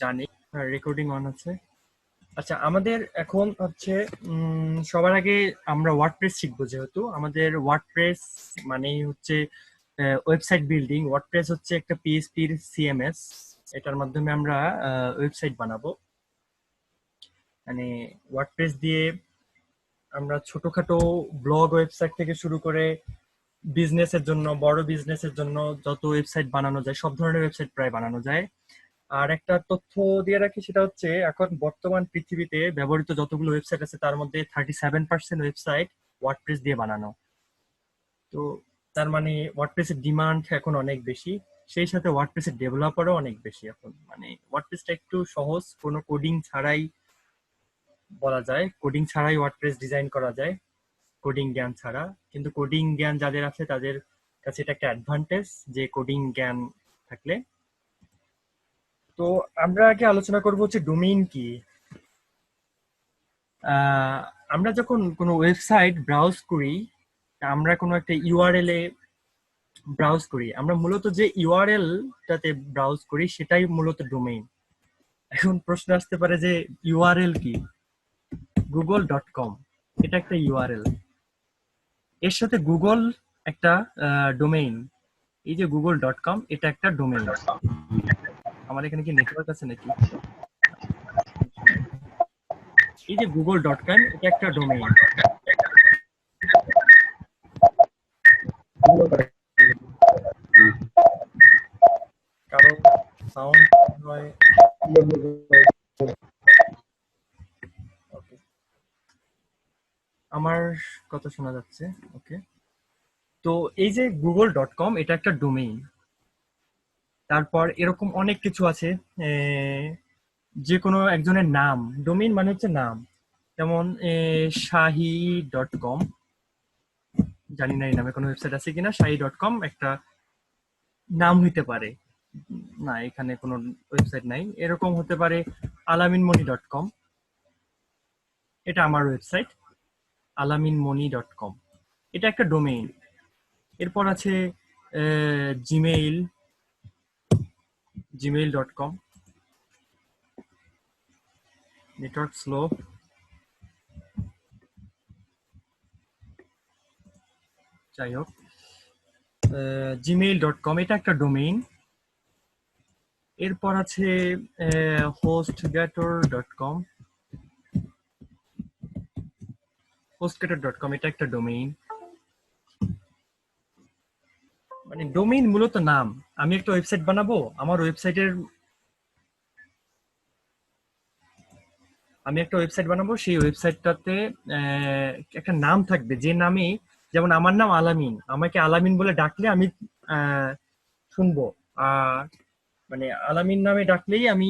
জানি recording on আছে। আচ্ছা, আমাদের এখন হচ্ছে সবার আগে আমরা ওয়ার্ডপ্রেস শিখবো। যেহেতু আমাদের ওয়ার্ডপ্রেস মানেই হচ্ছে ওয়েবসাইট বিল্ডিং। ওয়ার্ডপ্রেস হচ্ছে একটা পিএইচপির সিএমএস। এটার মাধ্যমে আমরা ওয়েবসাইট বানাবো। মানে ওয়ার্ডপ্রেস দিয়ে আমরা ছোটখাটো ব্লগ ওয়েবসাইট থেকে শুরু করে বিজনেসের জন্য, বড় বিজনেসের জন্য যত ওয়েবসাইট বানানো যায়, সব ধরনের ওয়েবসাইট প্রায় বানানো যায়। আর একটা তথ্য দিয়ে রাখি, সেটা হচ্ছে এখন বর্তমান পৃথিবীতে ব্যবহৃত যতগুলো ওয়েবসাইট আছে তার মধ্যে 37% ওয়েবসাইট ওয়ার্ডপ্রেস দিয়ে বানানো। তো তার মানে ওয়ার্ডপ্রেসের ডিমান্ড এখন অনেক বেশি। সেই সাথে ওয়ার্ডপ্রেসের ডেভেলপারও অনেক বেশি এখন। মানে ওয়ার্ডপ্রেসটা একটু সহজ, কোনো কোডিং ছাড়াই বলা যায়, কোডিং ছাড়াই ওয়ার্ডপ্রেস ডিজাইন করা যায়, কোডিং জ্ঞান ছাড়া। কিন্তু কোডিং জ্ঞান যাদের আছে তাদের কাছে এটা একটা অ্যাডভান্টেজ, যে কোডিং জ্ঞান থাকলে। তো আমরা আগে আলোচনা করবো হচ্ছে ডোমেইন কি। আহ, আমরা যখন কোনো ওয়েবসাইট ব্রাউজ করি, আমরা কোনো একটা ইউআরএল এ ব্রাউজ করি, আমরা মূলত যে ইউআরএল টাতে ব্রাউজ করি সেটাই মূলত ডোমেইন। এখন প্রশ্ন আসতে পারে যে ইউআরএল কি? google.com এটা একটা ইউআরএল, এর সাথে গুগল একটা ডোমেইন। এই যে google.com এটা একটা ডোমেইন। আমার এখানে কি নেটওয়ার্ক আছে নাকি? এই যে google.com এটা একটা ডোমেইন। কারো সাউন্ড হয়? ওকে, আমার কথা শোনা যাচ্ছে। ওকে, তো এই যে google.com এটা একটা ডোমেইন। তারপর এরকম অনেক কিছু আছে। যে কোনো একজনের নাম, ডোমেইন মানে হচ্ছে নাম। যেমন শাহি.com, জানি না এই নামে কোনো ওয়েবসাইট আছে কিনা। শাহি.com একটা নাম হইতে পারে। না, এখানে কোনো ওয়েবসাইট নাই। এরকম হতে পারে alaminmoney.com, এটা আমার ওয়েবসাইট alaminmoney.com, এটা একটা ডোমেইন। এরপর আছে জিমেইল, gmail.com। Network slow. যাই হোক, gmail.com এটা একটা ডোমেইন। এরপর আছে hostgator.com, hostgator.com এটা একটা ডোমেইন। মানে ডোমেইন মূলত নাম। আমি একটা ওয়েবসাইট বানাবো, আমার ওয়েবসাইটের আমি একটা ওয়েবসাইট বানাবো, সেই ওয়েবসাইটটাতে একটা নাম থাকবে, যে নামে, যেমন আমার নাম আলামিন, আমাকে আলামিন বলে ডাকলে আমি আহ, শুনবো। আর মানে আলামিন নামে ডাকলেই আমি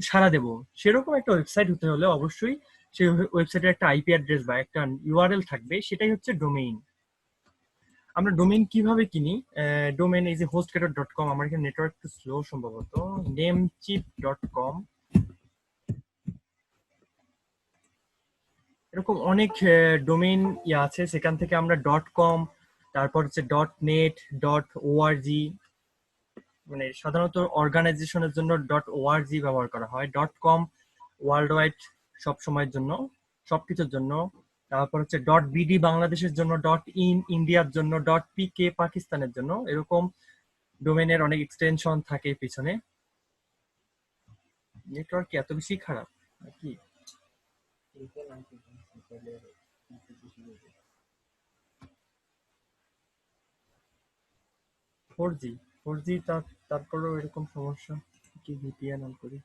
সাড়া দেব। সেরকম একটা ওয়েবসাইট হতে হলে অবশ্যই সেই ওয়েবসাইটের একটা আইপি অ্যাড্রেস বা একটা ইউআরএল থাকবে, সেটাই হচ্ছে ডোমেইন। আমরা ডোমেইন কিভাবে কিনি? ডোমেইন, এই যে hostgator.com, আমার এখানে নেটওয়ার্ক একটু স্লো সম্ভবত। namecheap.com, এরকম অনেক ডোমেইন আছে। সেখান থেকে আমরা .com, তারপর হচ্ছে .net, .org, মানে সাধারণত অর্গানাইজেশনের জন্য .org ব্যবহার করা হয়। .com ওয়ার্ল্ড ওয়াইড, সব সময়ের জন্য, সবকিছুর জন্য। তারপর হচ্ছে .bd বাংলাদেশের জন্য, .in ইন্ডিয়ার জন্য, .pk পাকিস্তানের জন্য। এরকম ডোমেনের অনেক এক্সটেনশন থাকে পিছনে। নেটওয়ার্ক কি এত বেশি খারাপ নাকি? 4G, 4G, তারপরেও এরকম সমস্যা কি? ভিপিএন অন করি।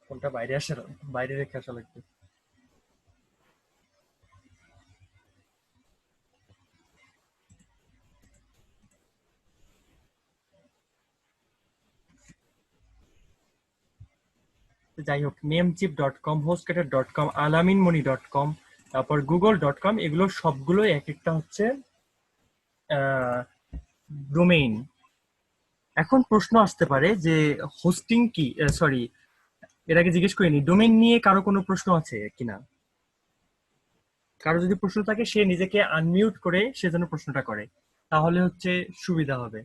ফোনটা বাইরে রেখে আসা লাগবে। যাই হোক, নেমচিপ.com, hostgator.com, alaminmoney.com, তারপর google.com, এগুলো সবগুলোই এক একটা হচ্ছে ডোমেইন। এখন প্রশ্ন আসতে পারে যে হোস্টিং কি, সরি, এর আগে জিজ্ঞেস করিনি, ডোমেইন নিয়ে কারো কোনো প্রশ্ন আছে কিনা? কারো যদি প্রশ্ন থাকে সে নিজেকে আনমিউট করে সে যেন প্রশ্নটা করে, তাহলে হচ্ছে সুবিধা হবে।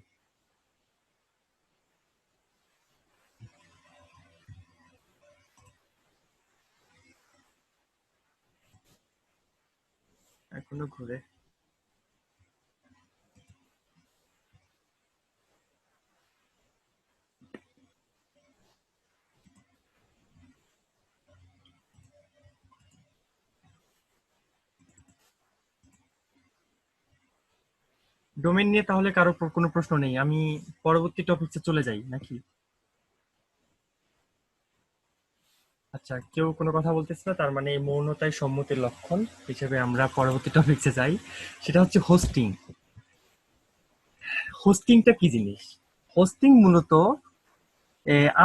এখনো ঘুরে। ডোমেন নিয়ে তাহলে কারো কোনো প্রশ্ন নেই, আমি পরবর্তী টপিকে চলে যাই নাকি? আচ্ছা, কেউ কোনো কথা বলতেছে না, তার মানে মৌনতায় সম্মতির লক্ষণ হিসেবে আমরা পরবর্তী টপিকে যাই। সেটা হচ্ছে হোস্টিং। হোস্টিংটা কি জিনিস? হোস্টিং মূলত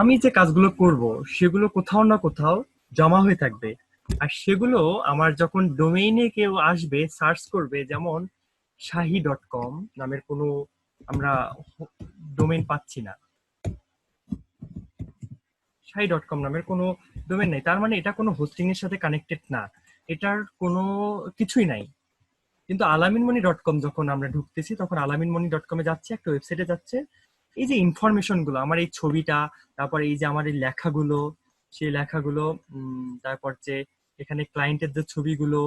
আমি যে কাজগুলো করব সেগুলো কোথাও না কোথাও জমা হয়ে থাকবে। আর সেগুলো আমার যখন ডোমেইনে কেউ আসবে সার্চ করবে, যেমন shahi.com নামের কোনো আমরা ডোমেইন পাচ্ছি না, shahi.com নামের কোনো ডোমেইন নেই, তার মানে এটা কোনো হোস্টিং এর সাথে কানেক্টেড না, এটার কোনো কিছুই নাই। কিন্তু alaminmoney.com যখন আমরা ঢুকতেছি তখন alaminmoney.com এ যাচ্ছে, একটা ওয়েবসাইটে যাচ্ছে, এই যে ইনফরমেশন গুলো, আমার এই ছবিটা, তারপর এই যে আমার এই লেখাগুলো, সেই লেখাগুলো, তারপর যে এখানে ক্লায়েন্টের যে ছবিগুলো,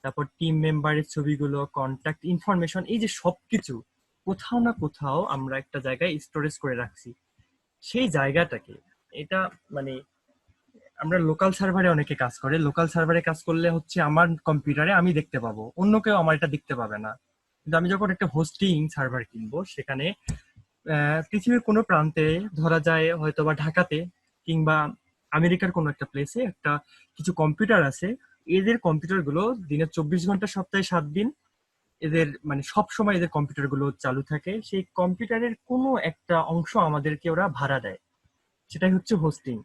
তারপর টিম মেম্বারের ছবিগুলো, কন্ট্যাক্ট ইনফরমেশন, এই যে সবকিছু কোথাও না কোথাও আমরা একটা জায়গায় স্টোরেজ করে রাখছি। সেই জায়গাটাকে, এটা মানে আমরা লোকাল সার্ভারে অনেকে কাজ করে, লোকাল সার্ভারে কাজ করলে হচ্ছে আমার কম্পিউটারে আমি দেখতে পাবো, অন্য কেউ আমার এটা দেখতে পাবে না। কিন্তু আমি যখন একটা হোস্টিং সার্ভার কিনবো, সেখানে পৃথিবীর কোনো প্রান্তে, ধরা যায় হয়তো বা ঢাকাতে কিংবা আমেরিকার কোনো একটা প্লেসে একটা কিছু কম্পিউটার আছে, এদের কম্পিউটার গুলো দিনে 24 ঘন্টা সপ্তাহে 7 দিন, এদের মানে সব সময় এদের কম্পিউটার গুলো চালু থাকে, সেই কম্পিউটারের কোনো একটা অংশ আমাদেরকে ওরা ভাড়া দেয়, সেটাই হচ্ছে হোস্টিং।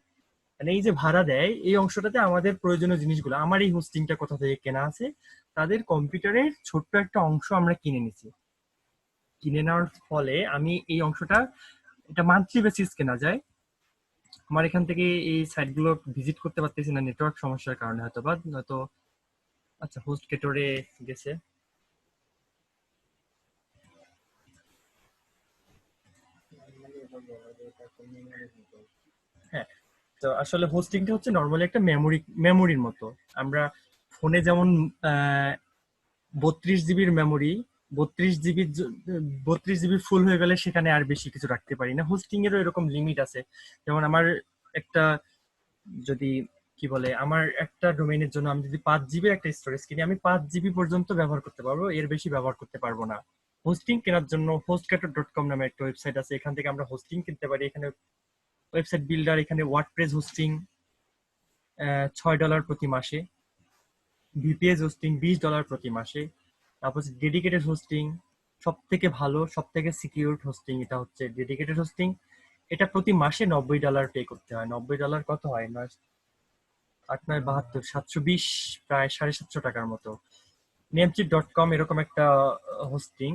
মানে এই যে ভাড়া দেয় এই অংশটাতে আমাদের প্রয়োজনীয় জিনিসগুলো, আমার এই হোস্টিংটা কোথা থেকে কেনা আছে, তাদের কম্পিউটারের ছোট্ট একটা অংশ আমরা কিনে নিছি। কিনে নেওয়ার ফলে আমি এই অংশটা, এটা মান্থলি বেসিস কেনা যায়। আমার এখান থেকে এই সাইট গুলো ভিজিট করতে পারতেছি না নেটওয়ার্ক সমস্যার কারণে, হয়তো বা হয়তো। আচ্ছা, হোস্ট কেটরে গেছে। হ্যাঁ, তো আসলে হোস্টিংটা হচ্ছে নর্মালি একটা মেমোরির মতো। আমরা ফোনে যেমন 32 জিবির মেমোরি, 32 জিবি, 32 জিবি ফুল হয়ে গেলে সেখানে আর বেশি কিছু রাখতে পারি না, হোস্টিং এরও এরকম লিমিট আছে। যেমন আমার একটা, যদি কি বলে, আমার একটা ডোমেইনের জন্য আমি যদি 5 জিবির একটা স্টোরেজ কিনি, আমি 5 জিবি পর্যন্ত ব্যবহার করতে পারবো, এর বেশি ব্যবহার করতে পারবো না। হোস্টিং কেনার জন্য hostgator.com নামে একটা ওয়েবসাইট আছে, এখান থেকে আমরা হোস্টিং কিনতে পারি। এখানে ওয়েবসাইট বিল্ডার, এখানে ওয়ার্ডপ্রেস হোস্টিং $6 প্রতি মাসে, ভিপিএস হোস্টিং $20 প্রতি মাসে, তারপর ডেডিকেটেড হোস্টিং, সব থেকে ভালো, সব থেকে সিকিউর হোস্টিং এটা হচ্ছে ডেডিকেটেড হোস্টিং। এটা প্রতি মাসে $90 পে করতে হয়। $90 কত হয়, 9, 8, 9, 72, 720, প্রায় 750 টাকার মতো। নেমচিপ.com এরকম একটা হোস্টিং,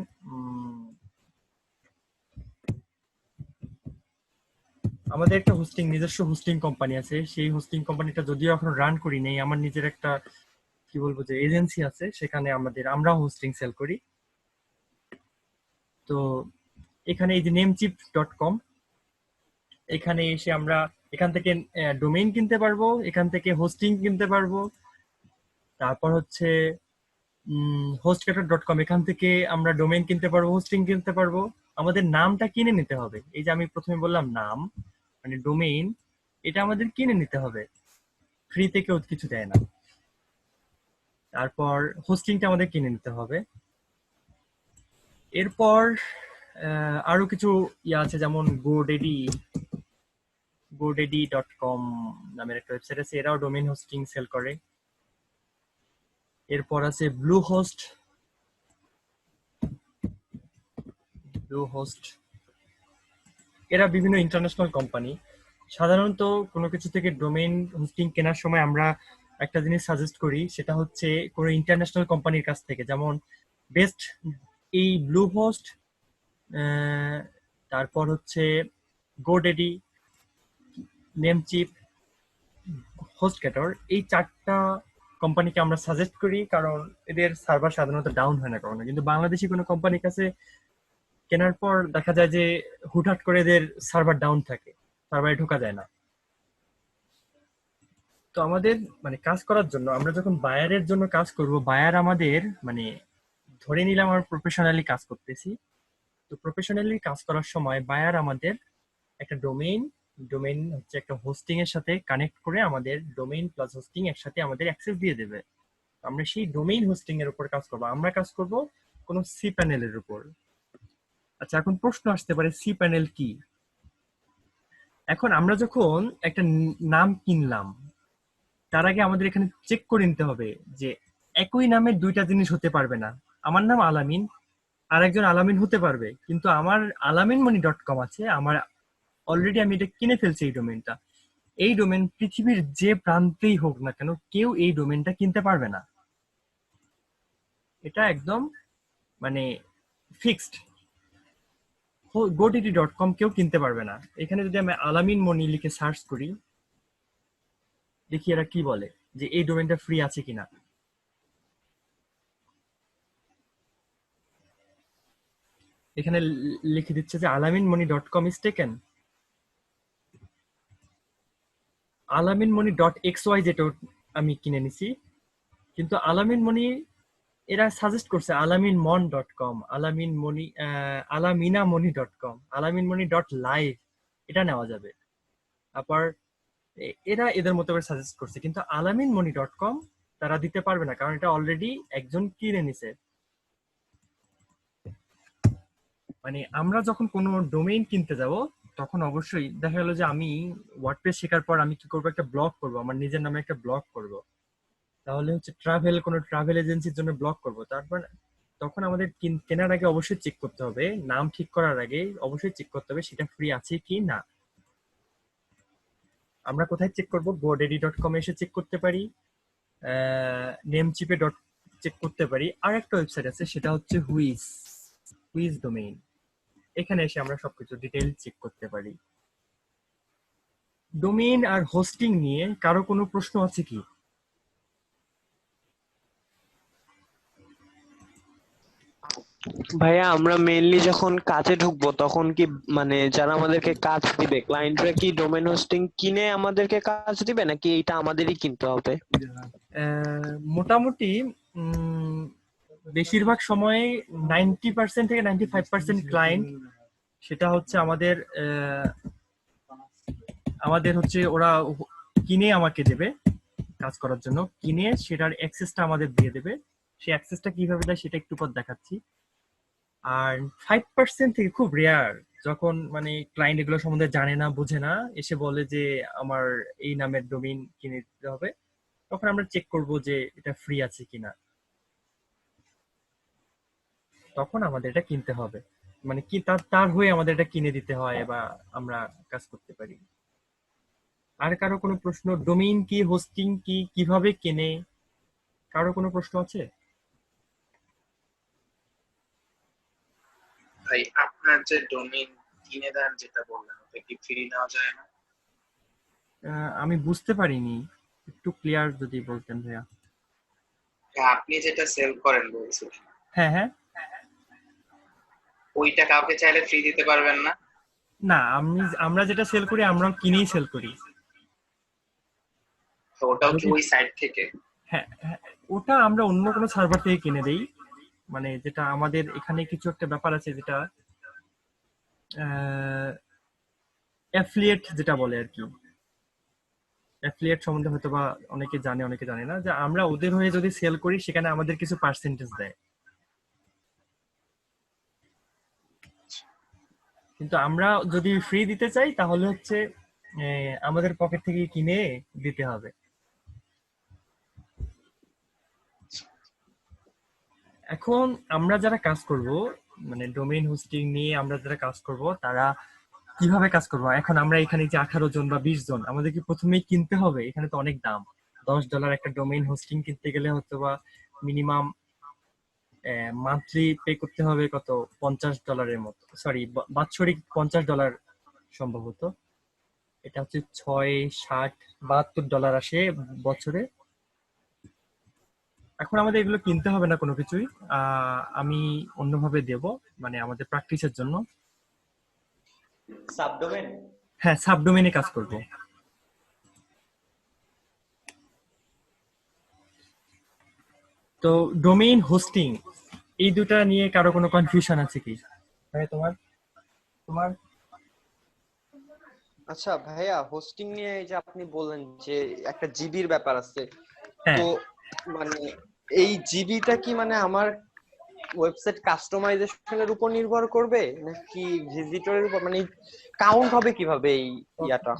আমাদের একটা হোস্টিং, নিজস্ব হোস্টিং কোম্পানি আছে, সেই হোস্টিং কোম্পানিটা যদিও এখন রান করি নেই, আমার নিজের একটা কি বলবো যে এজেন্সি আছে, সেখানে আমরা হোস্টিং সেল করি। তো এখানে এই যে নেমচিপ.com, এখানে এসে আমরা এখান থেকে ডোমেইন কিনতে পারবো, এখান থেকে হোস্টিং কিনতে পারবো। তারপর হচ্ছে hostgator.com, এখান থেকে আমরা ডোমেইন কিনতে পারবো, হোস্টিং কিনতে পারবো। আমাদের নামটা কিনে নিতে হবে, এই যে আমি প্রথমে বললাম নাম মানে ডোমেইন, এটা আমাদের কিনে নিতে হবে, ফ্রিতে কেউ কিছু দেয় না। তারপর হোস্টিংটা আমাদের কিনে নিতে হবে। এরপর আরো কিছু ইয়ে আছে, যেমন GoDaddy.com নামের একটা ওয়েবসাইট আছে, এরাও ডোমেইন হোস্টিং সেল করে। এরপর আছে ব্লু হোস্ট, এরা বিভিন্ন ইন্টারন্যাশনাল কোম্পানি। সাধারণত কোনো কিছু থেকে ডোমেইন হোস্টিং কেনার সময় আমরা একটা জিনিস সাজেস্ট করি, সেটা হচ্ছে কোনো ইন্টারন্যাশনাল কোম্পানির কাছ থেকে, যেমন বেস্ট, এই ব্লু হোস্ট, তারপর হচ্ছে গোডেডি, নেমচিপ, হোস্টগেটর, এই চারটা কোম্পানিকে আমরা সাজেস্ট করি, কারণ এদের সার্ভার সাধারণত ডাউন হয় না কখনো। কিন্তু বাংলাদেশি কোনো কোম্পানির কাছে কেনার পর দেখা যায় যে হুটহাট করে এদের সার্ভার ডাউন থাকে, সার্ভারে ঢোকা যায় না। তো আমাদের মানে কাজ করার জন্য আমরা যখন বায়ারের জন্য কাজ করব, বায়ার আমাদের মানে ধরে নিলাম আমরা প্রফেশনালি কাজ করতেছি। তো প্রফেশনালি কাজ করার সময় বায়ার আমাদের একটা ডোমেইন, ডোমেইন হচ্ছে একটা হোস্টিং এর সাথে কানেক্ট করে আমাদের ডোমেইন প্লাস হোস্টিং একসাথে আমাদের অ্যাক্সেস দিয়ে দেবে। আমরা সেই ডোমেইন হোস্টিং এর উপর কাজ করব, আমরা কাজ করব কোন সি প্যানেলের উপর। আচ্ছা, এখন প্রশ্ন আসতে পারে সি প্যানেল কি। এখন আমরা যখন একটা নাম কিনলাম, তার আগে আমাদের এখানে চেক করে নিতে হবে যে একই নামের দুইটা জিনিস হতে পারবে না। আমার নাম আলামিন, আর একজন আলামিন হতে পারবে, কিন্তু আমার alaminmoney.com আছে, আমার অলরেডি আমি এটা কিনে ফেলছি এই ডোমেইনটা। এই ডোমেইন পৃথিবীর যে প্রান্তেই হোক না কেন কেউ এই ডোমেইনটা কিনতে পারবে না, এটা একদম মানে ফিক্সড। godaddy.com কেউ কিনতে পারবে না। এখানে যদি আমি আলামিন মনি লিখে সার্চ করি, দেখি এরা কি বলে যে এই ডোমেইনটা ফ্রি আছে কিনা। এখানে লিখে দিচ্ছে যে alaminmoney.com ইজ টেকেন। alaminmoney.xy যেটা আমি কিনে নিছি, কিন্তু আলামিন মনি এরা সাজেস্ট করছে alaminmon.com, alaminamoni.com, alaminmoney.live, এটা নেওয়া যাবে। তারপর এরা এদের মতো করে সাজেস্ট করছে, কিন্তু alaminmoney.com তারা দিতে পারবে না, কারণ এটা অলরেডি একজন কিনে নিছে। মানে আমরা যখন কোনো ডোমেইন কিনতে যাব, তখন অবশ্যই দেখা গেল যে আমি ওয়ার্ডপ্রেস শেখার পর আমি কি করবো, একটা ব্লগ করব, আমার নিজের নামে একটা ব্লগ করব। তাহলে হচ্ছে কোনো ট্রাভেল এজেন্সির জন্য ব্লগ করব। তারপর তখন আমাদের কেনার আগে অবশ্যই চেক করতে হবে, নাম ঠিক করার আগে অবশ্যই চেক করতে হবে সেটা ফ্রি আছে কি না। আমরা কোথায় চেক করব? godaddy.com এসে চেক করতে পারি, নেমচিপে চেক করতে পারি, আর একটা ওয়েবসাইট আছে সেটা হচ্ছে হুইজ ডোমেইন। এখানে এসে আমরা সবকিছু ডিটেইল চেক করতে পারি। ডোমেইন আর হোস্টিং নিয়ে কারো কোনো প্রশ্ন আছে কি? ভাইয়া, আমরা মেইনলি যখন কাজে ঢুকবো তখন কি মানে যারা আমাদেরকে কাজ দিবে ক্লায়েন্টরা কি ডোমেন হোস্টিং কিনে আমাদেরকে কাজ দিবে নাকি এটা আমাদেরই কিনতে হবে? মোটামুটি বেশিরভাগ সময়ে 90% থেকে 95% ক্লায়েন্ট সেটা হচ্ছে আমাদের হচ্ছে ওরা কিনে আমাকে দেবে কাজ করার জন্য, কিনে সেটার অ্যাক্সেসটা আমাদের দিয়ে দেবে। সেই অ্যাক্সেসটা কিভাবে দেয় সেটা একটু পর দেখাচ্ছি। আর 5% থেকে খুব রেয়ার, যখন মানে ক্লায়েন্ট এগুলো সম্বন্ধে জানে না, বুঝে না, এসে বলে যে আমার এই নামের ডোমেইন কিনে দিতে হবে, তখন আমরা চেক করব যে এটা ফ্রি আছে কিনা, তখন আমাদের এটা কিনতে হবে। মানে কি তার তার হয়ে আমাদের এটা কিনে দিতে হয় বা আমরা কাজ করতে পারি। আর কারো কোনো প্রশ্ন? ডোমেইন কি, হোস্টিং কি, কিভাবে কেনে, কারো কোনো প্রশ্ন আছে? ভাই, আপনার যে ডোমেইন কিনে দেন যেটা বললেন, ওটা কি ফ্রি নেওয়া যায় না? আমি বুঝতে পারিনি, একটু ক্লিয়ার যদি বলতেন ভাইয়া। আপনি যেটা সেল করেন বলছিলেন, হ্যাঁ হ্যাঁ। ওইটা কাউকে চাইলে ফ্রি দিতে পারবেন না? না, আমরা যেটা সেল করি আমরাও কিনেই সেল করি। তো ওটাও কি যদি ওই সাইট থেকে? হ্যাঁ হ্যাঁ, ওটা আমরা অন্য কোনো সার্ভার থেকে কিনে দেই। মানে যেটা আমাদের এখানে কিছু একটা ব্যাপার আছে যেটা অ্যাফিলিয়েট যেটা বলে আর কি। অ্যাফিলিয়েট সম্বন্ধে হয়তো বা অনেকে জানে অনেকে জানে না, যে আমরা ওদের হয়ে যদি সেল করি সেখানে আমাদের কিছু পার্সেন্টেজ দেয়, কিন্তু আমরা যদি ফ্রি দিতে চাই তাহলে হচ্ছে আমাদের পকেট থেকে কিনে দিতে হবে। এখন আমরা যারা কাজ করব, মানে ডোমেইন হোস্টিং নিয়ে আমরা যারা কাজ করব, তারা কিভাবে কাজ করবো? এখন আমরা এখানে যে 18 জন বা 20 জন, আমাদের কি প্রথমেই কিনতে হবে? এখানে তো অনেক দাম। $10 একটা ডোমেইন হোস্টিং কিনতে গেলে হয়তো বা মিনিমাম মান্থলি পে করতে হবে কত, $50 মতো, সরি বাৎসরিক $50 সম্ভবত। এটা হচ্ছে 6, 60, $72 আসে বছরে। এখন আমাদের এগুলো কিনতে হবে না কোনো কিছুই। আমি অন্যভাবে দেব, মানে আমাদের প্র্যাকটিসের জন্য। সাবডোমেন। হ্যাঁ, সাবডোমেনে কাজ করব। তো ডোমেইন হোস্টিং, এই দুটা নিয়ে কারো কোনো কনফিউশন আছে কি? ভাই তোমার তোমার আচ্ছা ভাইয়া, হোস্টিং নিয়ে এই যে আপনি বললেন যে একটা জিবির ব্যাপার আছে, হ্যাঁ, তো মানে এই জিবিটা কি মানে আমার ওয়েবসাইট কাস্টমাইজেশনের উপর নির্ভর করবে নাকি ভিজিটরের উপর, মানে কাউন্ট হবে কিভাবে এই ইয়াটা?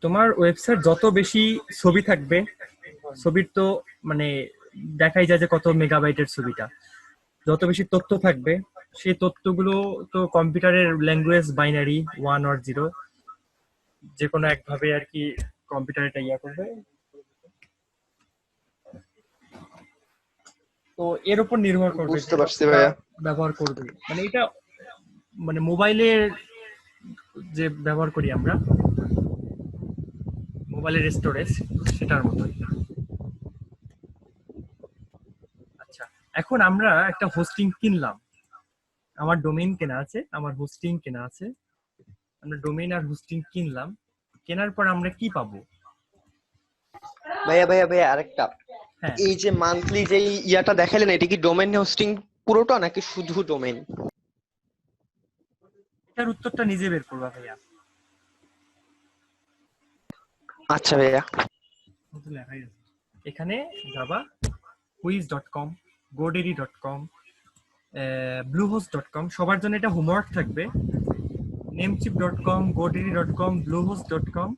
তোমার ওয়েবসাইট যত বেশি ছবি থাকবে, ছবির তো মানে দেখাই যায় যে কত মেগাবাইটের ছবিটা, যত বেশি তথ্য থাকবে সেই তথ্যগুলো তো কম্পিউটারের ল্যাঙ্গুয়েজ বাইনারি 1 or 0, যে কোনো একভাবে আর কি কম্পিউটার এটা ইয়া করবে। তো এর উপর নির্ভর করবে বুঝতে যে পারছি কতটা ভাইয়া। ব্যবহার করবে। মানে এটা মানে মোবাইলের যে ব্যবহার করি আমরা, মোবাইলের স্টোরেজ, সেটার মতোই। আচ্ছা, এখন আমরা একটা হোস্টিং কিনলাম, আমার ডোমেইন কেনা আছে, আমার হোস্টিং কেনা আছে, আমরা ডোমেইন আর হোস্টিং কিনলাম। কেনার পর আমরা কি পাবো? ভাইয়া ভাইয়া ভাইয়া আরেকটা, হ্যাঁ, এই যে মান্থলি যে ইয়াটা দেখালেন, এটা কি ডোমেইন হোস্টিং পুরোটা নাকি শুধু ডোমেইন? এটার উত্তরটা নিজে বের করবা ভাইয়া। আচ্ছা ভাইয়া। এখানে যাবা quiz.com, godaddy.com, bluehost.com, সবার জন্য এটা হোমওয়ার্ক থাকবে। namecheap.com, godaddy.com, bluehost.com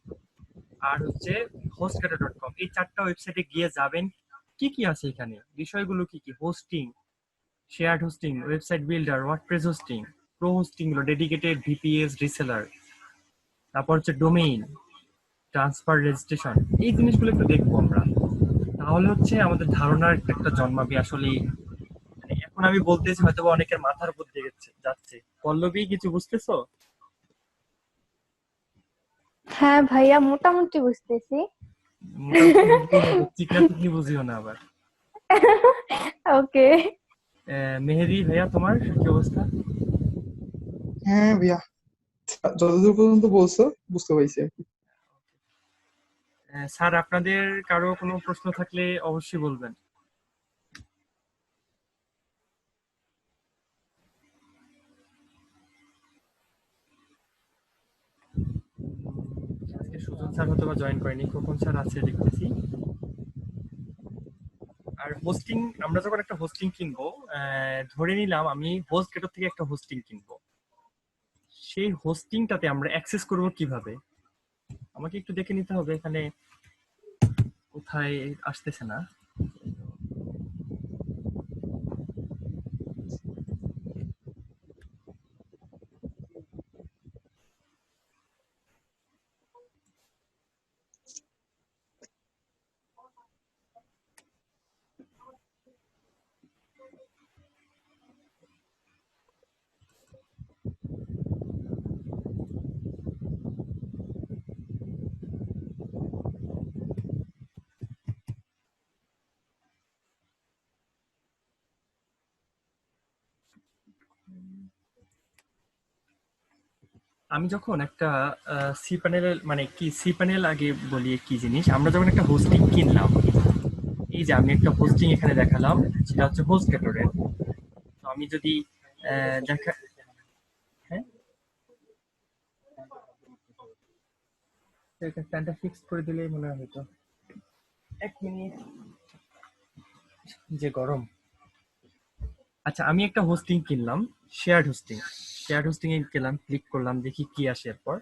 আর হচ্ছে hostgator.com, এই চারটা ওয়েবসাইটে গিয়ে যাবেন কি কি আছে এখানে, বিষয়গুলো কি কি: hosting, shared hosting, website builder, WordPress hosting, pro hosting হলো ডেডিকেটেড ভিপিএস রিসেলার, তারপর হচ্ছে ডোমেইন, ট্রান্সফার, রেজিস্ট্রেশন। এই জিনিসগুলো একটু দেখবো আমরা, তাহলে হচ্ছে আমাদের ধারণার একটা জন্মাবে আসলে। মানে এখন আমি বলতেছি হয়তো বা অনেকের মাথার উপর দিয়ে যাচ্ছে। পল্লবী, কিছু বুঝতেছো? হ্যাঁ ভাইয়া, মোটামুটি বুঝতেছি। মোটামুটি বুঝিও না, চিকনা চিকনি বুঝিও না আবার। ওকে। মেহেদি ভাইয়া, তোমার কি অবস্থা? হ্যাঁ ভাইয়া, যতদূর পর্যন্ত বলছো বুঝতে পারছি আর কি। স্যার, আপনাদের কারো কোনো প্রশ্ন থাকলে অবশ্যই বলবেন। আজকে সুজন স্যার হয়তো বা জয়েন করেনি, খোকন স্যার আছে দেখতেছি। আর হোস্টিং, আমরা যখন একটা হোস্টিং কিনবো, ধরে নিলাম আমি হোস্টগেটর থেকে একটা হোস্টিং কিনবো, সেই হোস্টিংটাতে আমরা অ্যাক্সেস করব কিভাবে? আমাকে একটু দেখে নিতে হবে এখানে কোথায় আসতেছে না। আমি যখন একটা সি প্যানেল, মানে কি সি প্যানেল আগে বলি কি জিনিস, আমরা যখন একটা হোস্টিং কিনলাম, এই যে আমি একটা হোস্টিং এখানে দেখালাম, সেটা হচ্ছে হোস্টগেটরের। তো আমি যদি দেখা, হ্যাঁ, ফ্যানটা ফিক্স করে দিলেই মনে হয় হয়তো। 1 মিনিট, যে গরম। আচ্ছা, আমি একটা হোস্টিং কিনলাম, শেয়ার্ড হোস্টিং। শেয়ার্ড হোস্টিং এ গেলাম, ক্লিক করলাম, দেখি কি আসে এরপর।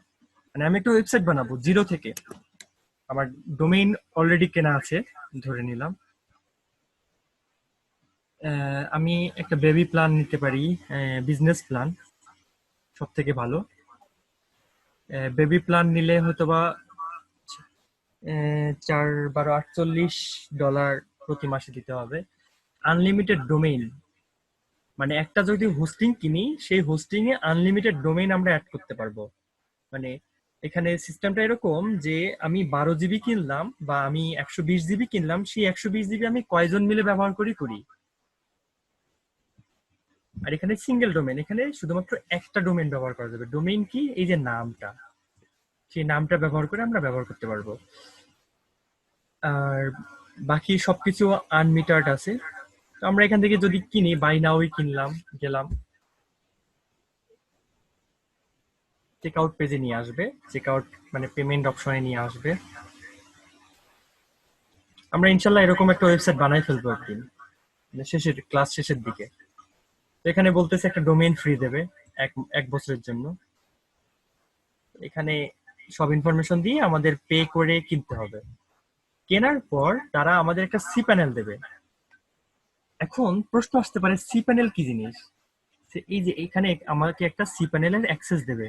মানে আমি একটা ওয়েবসাইট বানাবো জিরো থেকে, আমার ডোমেইন অলরেডি কেনা আছে ধরে নিলাম। আমি একটা বেবি প্ল্যান নিতে পারি, বিজনেস প্ল্যান সব থেকে ভালো। বেবি প্ল্যান নিলে হয়তোবা 4 12 48 ডলার প্রতি মাসে দিতে হবে। আনলিমিটেড ডোমেইন, মানে একটা যদি হোস্টিং কিনি, সেই হোস্টিং এ আনলিমিটেড ডোমেইন আমরা অ্যাড করতে পারবো। মানে এখানে সিস্টেমটা এরকম যে আমি 12 জিবি কিনলাম বা আমি 120 জিবি কিনলাম, সেই 120 জিবি আমি কয়জন মিলে ব্যবহার করি। আর এখানে সিঙ্গেল ডোমেন, এখানে শুধুমাত্র একটা ডোমেন ব্যবহার করা যাবে। ডোমেইন কি? এই যে নামটা, সেই নামটা ব্যবহার করে আমরা ব্যবহার করতে পারবো। আর বাকি সবকিছু আনমিটার্ড আছে। তো আমরা এখান থেকে যদি কিনি, বাই নাওই কিনলাম, গেলাম, চেক আউট পেজে নিয়ে আসবে, চেক আউট মানে পেমেন্ট অপশনে নিয়ে আসবে। আমরা ইনশাল্লাহ এরকম একটা ওয়েবসাইট বানাই ফেলবো একদিন, মানে ক্লাস শেষের দিকে। তো এখানে বলতেছে একটা ডোমেইন ফ্রি দেবে এক এক বছরের জন্য। এখানে সব ইনফরমেশন দিয়ে আমাদের পে করে কিনতে হবে। কেনার পর তারা আমাদের একটা সি প্যানেল দেবে। এখন প্রশ্ন আসতে পারে সি প্যানেল কি জিনিস? এই যে এখানে আমাকে একটা সি প্যানেলের অ্যাক্সেস দেবে।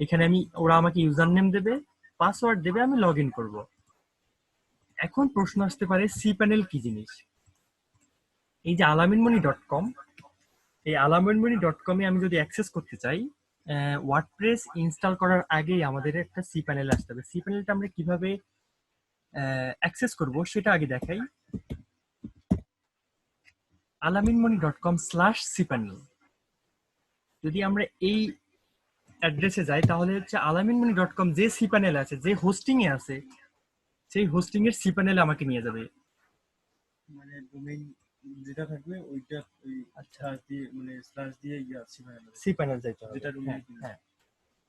এখানে ওরা আমাকে ইউজার নেম দেবে, পাসওয়ার্ড দেবে, আমি লগ ইন করবো। এখন প্রশ্ন আসতে পারে সি প্যানেল কি জিনিস? এই যে alaminmoney.com, এই alaminmoney.com এ আমি যদি অ্যাক্সেস করতে চাই, ওয়ার্ডপ্রেস ইনস্টল করার আগেই আমাদের একটা সি প্যানেল আসতে হবে। সি প্যানেলটা আমরা কিভাবে অ্যাক্সেস করব সেটা আগে দেখাই। alaminmoney.com/cpanel, যদি আমরা এই অ্যাড্রেসে যাই তাহলে হচ্ছে alaminmoney.com যে সি প্যানেল আছে, যে হোস্টিং এ আছে, সেই হোস্টিং এর সি প্যানেলে আমাকে নিয়ে যাবে। মানে ডোমেইন যেটা থাকবে ওইটা ওই আচ্ছা, দিয়ে মানে স্ল্যাশ দিয়ে সি প্যানেল যাইতে হবে। যেটা হ্যাঁ, ডোমেইন হ্যাঁ।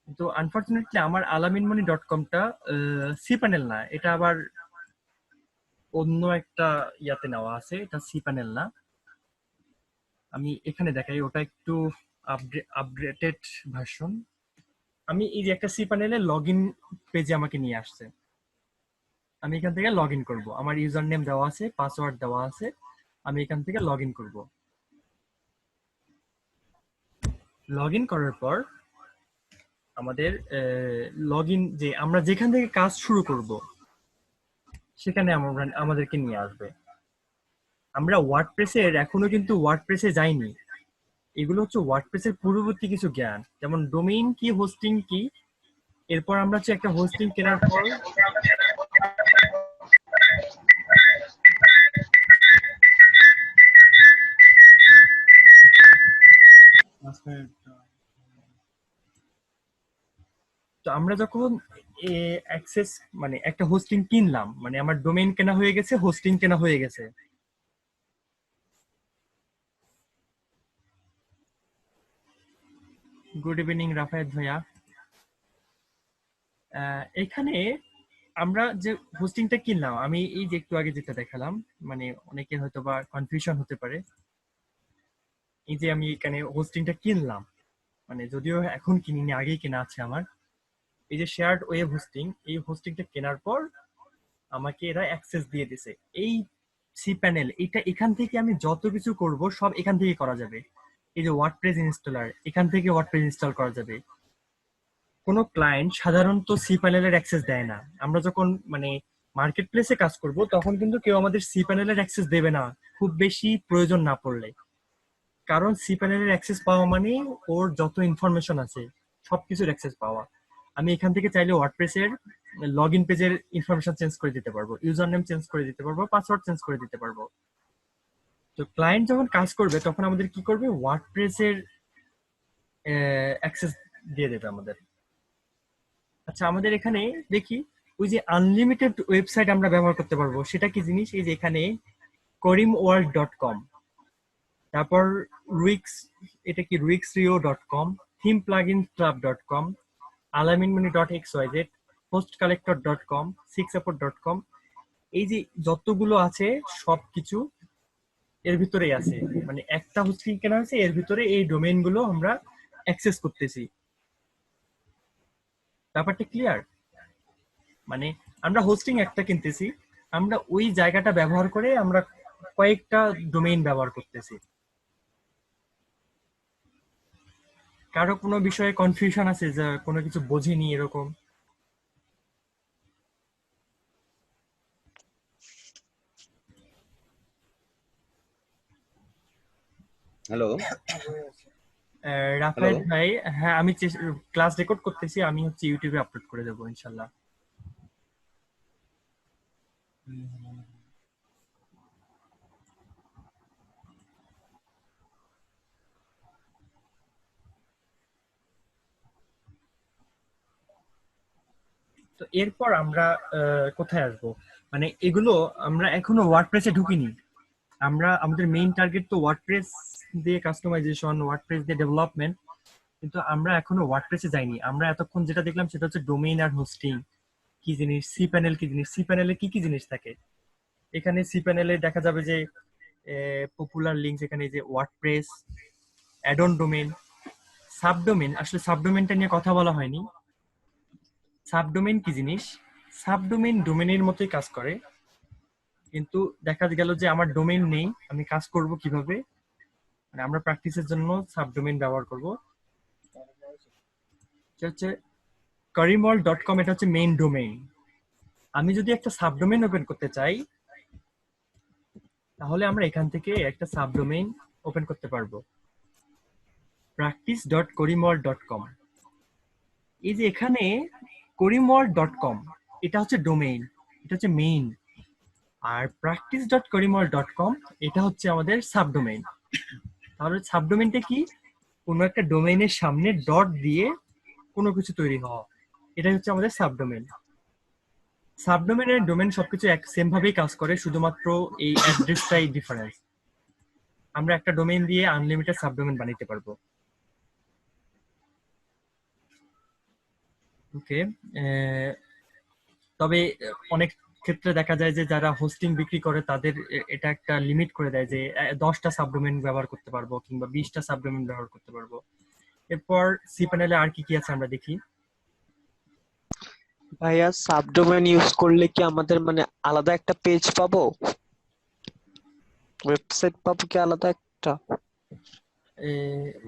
কিন্তু আনফরচুনেটলি আমার alaminmoney.com-টা সি প্যানেল না, এটা আবার অন্য একটা ইয়াতে নেওয়া আছে, এটা সি প্যানেল না। আমি এখানে দেখাই, ওটা একটু আপডেটেড ভার্সন। আমি এই যে একটা সি প্যানেলে লগ ইন পেজে আমাকে নিয়ে আসছে, আমি এখান থেকে লগ ইন করবো। আমার ইউজার নেম দেওয়া আছে, পাসওয়ার্ড দেওয়া আছে, আমি এখান থেকে লগ ইন করবো। লগ ইন করার পর আমাদের লগ ইন, যে আমরা যেখান থেকে কাজ শুরু করব সেখানে আমাদেরকে নিয়ে আসবে। আমরা ওয়ার্ডপ্রেসের এখনো কিন্তু ওয়ার্ডপ্রেসে যাইনি। এগুলো হচ্ছে ওয়ার্ডপ্রেসের পূর্ববর্তী কিছু জ্ঞান, যেমন ডোমেইন কি, হোস্টিং কি। এরপর আমরা হচ্ছে একটা হোস্টিং কেনার পর তো আমরা যখন অ্যাক্সেস মানে একটা হোস্টিং কিনলাম, মানে আমার ডোমেইন কেনা হয়ে গেছে, হোস্টিং কেনা হয়ে গেছে। গুড ইভিনিং রাফায়েত ভাইয়া। এখানে আমরা যে হোস্টিংটা কিনলাম, আমি এই যে একটু আগে যেটা দেখালাম, মানে অনেকের হয়তো বা কনফিউশন হতে পারে। এই যে আমি এখানে হোস্টিংটা কিনলাম, মানে যদিও এখন কিনিনি, আগেই কেনা আছে আমার। এই যে শেয়ার্ড ওয়েব হোস্টিং, এই হোস্টিংটা কেনার পর আমাকে এরা অ্যাক্সেস দিয়ে দিছে এই সি প্যানেল। এটা এখান থেকে আমি যত কিছু করব সব এখান থেকে করা যাবে। এই যে ওয়ার্ডপ্রেস ইনস্টলার, এখান থেকে ওয়ার্ডপ্রেস ইনস্টল করা যাবে। কোনো ক্লায়েন্ট সাধারণত সি প্যানেলের অ্যাক্সেস দেয় না। আমরা যখন মানে মার্কেট প্লেসে কাজ করব তখন কিন্তু কেউ আমাদের সি প্যানেলের অ্যাক্সেস দেবে না, খুব বেশি প্রয়োজন না পড়লে। কারণ সি প্যানেলের অ্যাক্সেস পাওয়া মানে ওর যত ইনফরমেশন আছে সবকিছুর অ্যাক্সেস পাওয়া। আমি এখান থেকে চাইলে ওয়ার্ডপ্রেসের লগ ইন পেজের ইনফরমেশন চেঞ্জ করে দিতে পারবো, ইউজার নেম চেঞ্জ করে দিতে পারবো, পাসওয়ার্ড চেঞ্জ করে দিতে পারবো। তো ক্লায়েন্ট যখন কাজ করবে তখন আমাদের কি করবে, ওয়ার্ডপ্রেসের অ্যাক্সেস দিয়ে দেবে আমাদের। আচ্ছা, আমাদের এখানে দেখি ওই যে আনলিমিটেড ওয়েবসাইট আমরা ব্যবহার করতে পারবো, সেটা কি জিনিস? এই যে এখানে করিমওয়ার্ল্ড.com, তারপর রুইক্স, এটা কি ruixrio.com, themeplugin.club.com, alaminmoney.xyz, hostcollector.com, sixsupport.com। এই যে যতগুলো আছে সবকিছু এর ভিতরেই আছে। মানে একটা হোস্টিং কেনা হয়েছে, এর ভিতরে এই ডোমেইন গুলো আমরা অ্যাক্সেস করতেছি। ব্যাপারটা ক্লিয়ার? মানে আমরা হোস্টিং একটা কিনতেছি, আমরা ওই জায়গাটা ব্যবহার করে আমরা কয়েকটা ডোমেইন ব্যবহার করতেছি। কারো কোনো বিষয়ে কনফিউশন আছে, যে কোনো কিছু বোঝেনি এরকম? হ্যালো। রাফায়েত ভাই, হ্যাঁ আমি ক্লাস রেকর্ড করতেছি, আমি হচ্ছে ইউটিউবে আপলোড করে দেবো ইনশাল্লাহ। তো এরপর আমরা কোথায় আসবো, মানে এগুলো আমরা এখনো ওয়ার্ডপ্রেসে ঢুকিনি। আমরা আমাদের মেইন টার্গেট তো ওয়ার্ডপ্রেস দিয়ে কাস্টমাইজেশন, ওয়ার্ডপ্রেস দিয়ে ডেভেলপমেন্ট, কিন্তু আমরা এখনো ওয়ার্ডপ্রেসে যাইনি। আমরা এতক্ষণ যেটা দেখলাম সেটা হচ্ছে ডোমেইন আর হোস্টিং কি জিনিস, সি প্যানেল কি জিনিস, সি প্যানেলে কি কি জিনিস থাকে। এখানে সি প্যানেলে দেখা যাবে যে পপুলার লিঙ্কস, এখানে যে WordPress, add on domain, subdomain. আসলে সাবডোমেইনটা নিয়ে কথা বলা হয়নি। সাবডোমেইন কি জিনিস? সাবডোমেইন ডোমেইনের মতোই কাজ করে, কিন্তু দেখা গেল যে আমার ডোমেইন নেই, আমি কাজ করব কিভাবে, মানে আমরা প্র্যাকটিসের জন্য সাবডোমেইন ব্যবহার করব। এটা হচ্ছে karimworld.com, এটা হচ্ছে মেইন ডোমেইন। আমি যদি একটা সাবডোমেইন ওপেন করতে চাই, তাহলে আমরা এখান থেকে একটা সাবডোমেইন ওপেন করতে পারবো, practice.karimworld.com। এই যে এখানে karimworld.com, এটা হচ্ছে ডোমেইন, এটা হচ্ছে মেইন। আর practice.karimworld.com এটা হচ্ছে আমাদের সাবডোমেইন। তাহলে সাবডোমেইনটা কি? কোনো একটা ডোমেইনের সামনে ডট দিয়ে কোনো কিছু তৈরি হওয়া, এটাই হচ্ছে আমাদের সাবডোমেইন। সাবডোমেইনের ডোমেইন সবকিছু এক সেম ভাবেই কাজ করে, শুধুমাত্র এই অ্যাড্রেসটাই ডিফারেন্স। আমরা একটা ডোমেইন দিয়ে আনলিমিটেড সাবডোমেইন বানাইতে পারবো। ওকে, তবে অনেক ক্ষেত্রে দেখা যায় যে যারা হোস্টিং বিক্রি করে তাদের এটা একটা লিমিট করে দেয় যে 10টা সাবডোমেইন ব্যবহার করতে পারবো কিংবা 20টা সাবডোমেইন ব্যবহার করতে পারবো। এরপর সি প্যানেলে আর কি কি আছে আমরা দেখি। ভাইয়া সাবডোমেন ইউজ করলে কি আমাদের মানে আলাদা একটা পেজ পাবো, ওয়েবসাইট পাবো কি আলাদা একটা?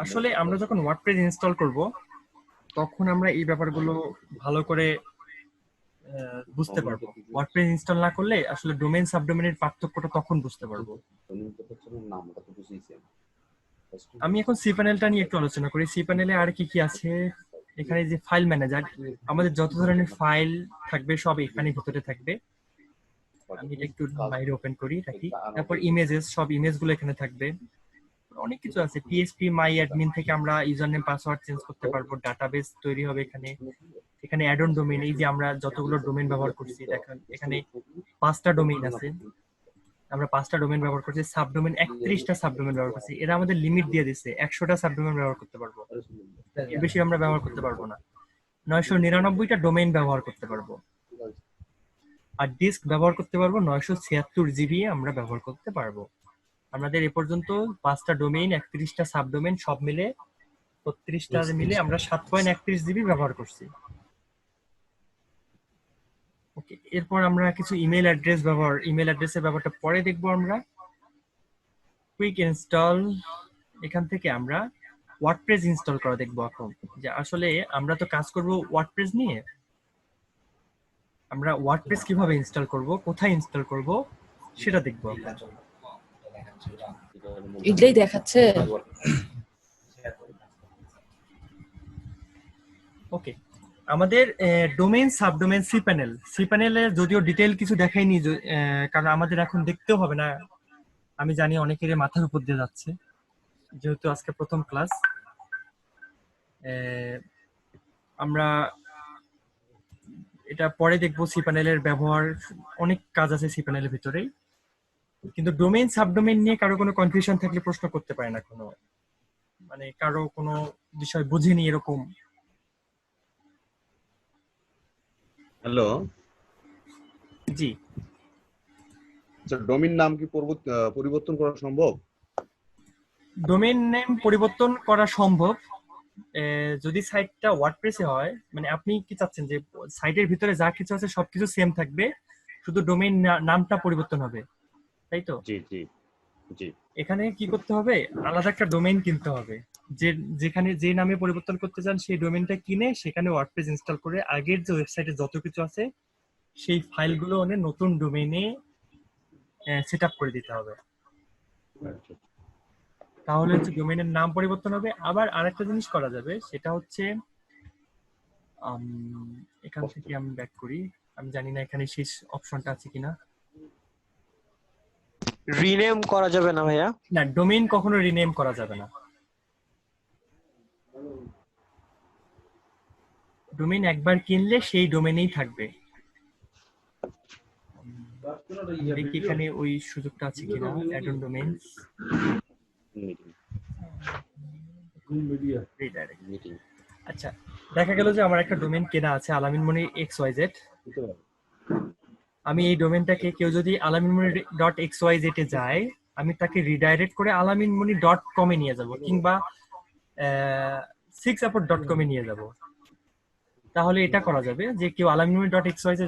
আসলে আমরা যখন ওয়ার্ডপ্রেস ইনস্টল করব তখন আমরা এই ব্যাপারগুলো ভালো করে বুঝতে পারবো। ওয়ার্ডপ্রেস ইনস্টল না করলে আসলে ডোমেইন সাবডোমেইনের পার্থক্যটা তখন বুঝতে পারবো। আমি এখন সি প্যানেলটা নিয়ে একটু আলোচনা করি। সি প্যানেলে আর কি কি আছে, এখানে যে ফাইল ম্যানেজার, আমাদের যত ধরনের ফাইল থাকবে সব এখানে ভিতরে থাকবে। আমি এটা একটু বাইরে ওপেন করি রাখি। তারপর ইমেজেস, সব ইমেজগুলো এখানে থাকবে। অনেক কিছু আছে, পিএসপি মাই অ্যাডমিন থেকে আমরা ইউজার নেম পাসওয়ার্ড চেঞ্জ করতে পারবো, ডাটাবেস তৈরি হবে এখানে। এখানে অ্যাড অন ডোমেইন, এই যে আমরা যতগুলো ডোমেইন ব্যবহার করছি দেখেন এখানে 5টা ডোমেইন আছে, আমরা 5টা ডোমেইন ব্যবহার করছি। সাবডোমেইন 31টা সাবডোমেইন ব্যবহার করছি, এরা আমাদের লিমিট দিয়ে দিচ্ছে 100টা সাবডোমেইন ব্যবহার করতে পারবো, এর বেশি আমরা ব্যবহার করতে পারবো না। 999টা ডোমেইন ব্যবহার করতে পারবো, আর ডিস্ক ব্যবহার করতে পারবো 976 জিবি আমরা ব্যবহার করতে পারবো। আমাদের এ পর্যন্ত 5টা ডোমেইন, 31টা সাবডোমেইন সব মিলে 32টা মিলে আমরা 7.31 জিবি ব্যবহার করছি। ওকে, এরপর আমরা কিছু ইমেল অ্যাড্রেস ব্যবহার, ইমেল অ্যাড্রেসের ব্যাপারটা পরে দেখবো আমরা। কুইক ইনস্টল, এখান থেকে আমরা ওয়ার্ডপ্রেস ইনস্টল করা দেখবো এখন। যে আসলে আমরা তো কাজ করব ওয়ার্ডপ্রেস নিয়ে, আমরা ওয়ার্ডপ্রেস কিভাবে ইনস্টল করব, কোথায় ইনস্টল করব সেটা দেখবো আমরা। এটাই দেখাচ্ছে। ওকে, আমাদের domain subdomain C panel, C প্যানেলে যদিও ডিটেইল কিছু দেখাইনি, কারণ আমাদের এখন দেখতেও হবে না। আমি জানি অনেকের মাথার উপর দিয়ে যাচ্ছে, যেহেতু আজকে প্রথম ক্লাস। আমরা এটা পরে দেখবো। সি প্যানেলের ব্যবহার, অনেক কাজ আছে সি প্যানেলের ভিতরেই, কিন্তু ডোমেইন সাবডোমেইন নিয়ে কারো কোনো কনফিউশন থাকলে প্রশ্ন করতে পারে না, কোনো মানে কারো কোনো বিষয় বুঝিনি এরকম। হ্যালো, জি, ডোমেইন নাম কি পরিবর্তন করা সম্ভব? ডোমেইন নেম পরিবর্তন করা সম্ভব যদি সাইটটা ওয়ার্ডপ্রেসে হয়। মানে আপনি কি চাচ্ছেন যে সাইটের ভিতরে যা কিছু আছে সবকিছু সেম থাকবে, শুধু ডোমেইন নামটা পরিবর্তন হবে, তাই তো? জি জি জি। এখানে কি করতে হবে, আলাদা একটা ডোমেইন কিনতে হবে। যেখানে যে নামে পরিবর্তন করতে চান সেই ডোমেইনটা কিনে সেখানে ওয়ার্ডপ্রেস ইনস্টল করে আগের যে ওয়েবসাইটে যত কিছু আছে সেই ফাইলগুলো নতুন ডোমেইনে সেটআপ করে দিতে হবে। তাহলে হচ্ছে ডোমেইনের নাম পরিবর্তন হবে। আবার আরেকটা জিনিস করা যাবে, সেটা হচ্ছে আম, এখান থেকে আমি ব্যাক করি। আমি জানি না এখানে শেষ অপশনটা আছে কিনা। রিনেম করা যাবে না ভাইয়া? না, ডোমেইন কখনো রিনেম করা যাবে না। ডোমেইন একবার কিনলে সেই ডোমেইনেই থাকবে। দেখি এখানে ওই সুযোগটা আছে কিনা, add on domains redirect. Meeting আচ্ছা, দেখা গেল যে আমার একটা ডোমেইন কেনা আছে আলামিনমনি XYZ। আমি এই ডোমেইনটাকে, কেউ যদি alaminmoni.xyz এ যায়, আমি তাকে রিডাইরেক্ট করে alaminmoni.com এ নিয়ে যাব, কিংবা 6support.com এ নিয়ে যাব। তাহলে এটা করা যাবে যে কেউ alaminmoni.xyz